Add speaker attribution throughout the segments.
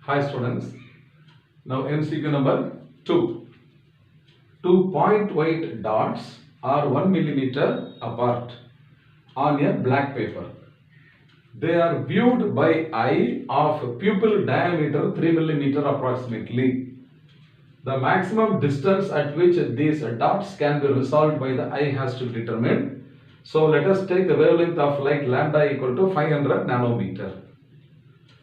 Speaker 1: Hi students, now MCQ number 2. Two point white dots are 1 millimeter apart on a black paper. They are viewed by eye of pupil diameter 3 millimeter approximately. The maximum distance at which these dots can be resolved by the eye has to be determined. So let us take the wavelength of light lambda equal to 500 nanometer.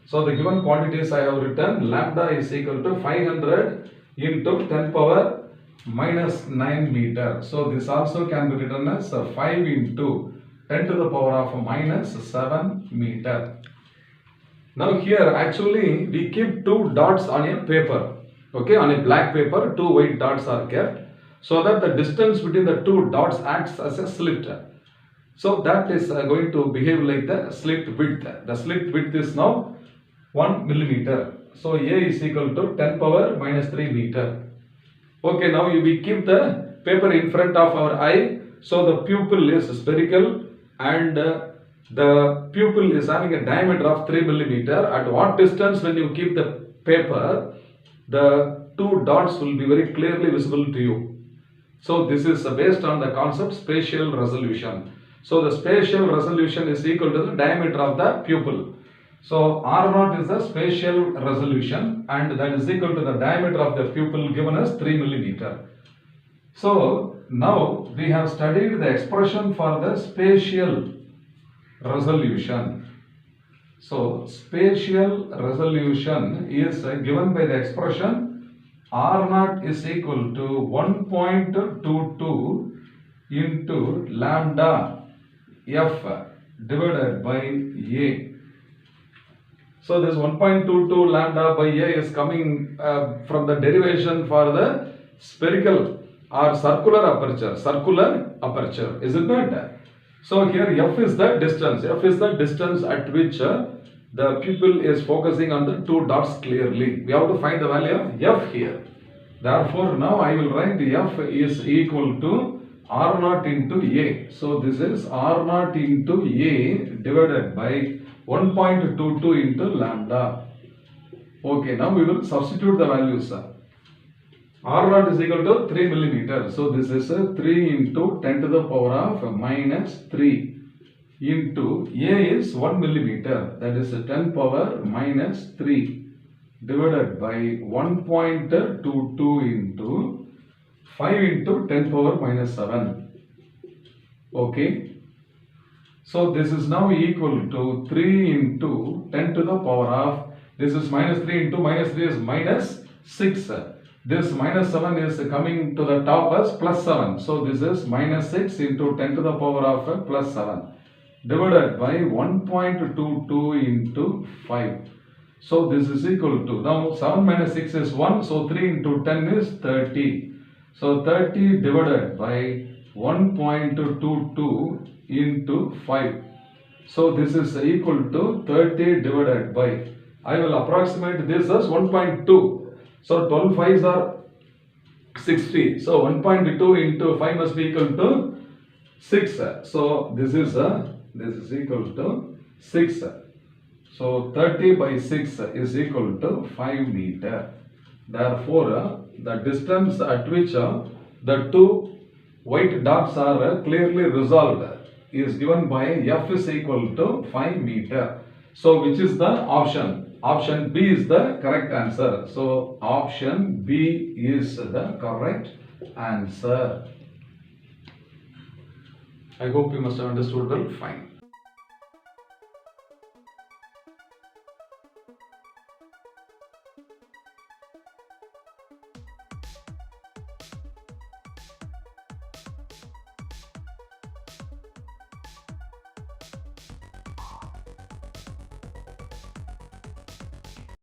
Speaker 1: So the given quantities I have written, lambda is equal to 500 into 10 power minus 9 meter. So this also can be written as 5 into 10 to the power of minus 7 meter. Now here actually we keep two dots on a paper. Okay, on a black paper, two white dots are kept so that the distance between the two dots acts as a slit. So that is going to behave like the slit width. The slit width is now 1 millimeter. So A is equal to 10 power minus 3 meter. Okay, now we keep the paper in front of our eye. So the pupil is spherical and the pupil is having a diameter of 3 millimeter. At what distance when you keep the paper, the two dots will be very clearly visible to you. So this is based on the concept spatial resolution. So the spatial resolution is equal to the diameter of the pupil. So R0 is the spatial resolution and that is equal to the diameter of the pupil given as 3 millimeter. So now we have studied the expression for the spatial resolution. So spatial resolution is given by the expression R0 is equal to 1.22 into lambda f divided by A. So this 1.22 lambda by A is coming from the derivation for the spherical or circular aperture, is it not? So here F is the distance. F is the distance at which the pupil is focusing on the two dots clearly. We have to find the value of F here. Therefore now I will write F is equal to R0 into A. So this is R0 into A divided by 1.22 into lambda. Okay, now we will substitute the values. R0 is equal to 3 millimeter. So this is 3 into 10 to the power of minus 3 into A is 1 millimeter. That is 10 power minus 3 divided by 1.22 into 5 into 10 power minus 7. Okay. So this is now equal to 3 into 10 to the power of, this is minus 3 into minus 3 is minus 6. This minus 7 is coming to the top as plus 7. So this is minus 6 into 10 to the power of plus 7 divided by 1.22 into 5. So this is equal to, now 7 minus 6 is 1. So 3 into 10 is 30. So 30 divided by 1.22 into 5. So this is equal to 30 divided by, I will approximate this as 1.2. So 12 5s are 60. So 1.2 into 5 must be equal to 6. So this is equal to 6. So 30 by 6 is equal to 5 meter. Therefore the distance at which the two white dots are clearly resolved is given by F is equal to 5 meter. So which is the option? Option B is the correct answer. So option B is the correct answer. I hope you must have understood well. Fine.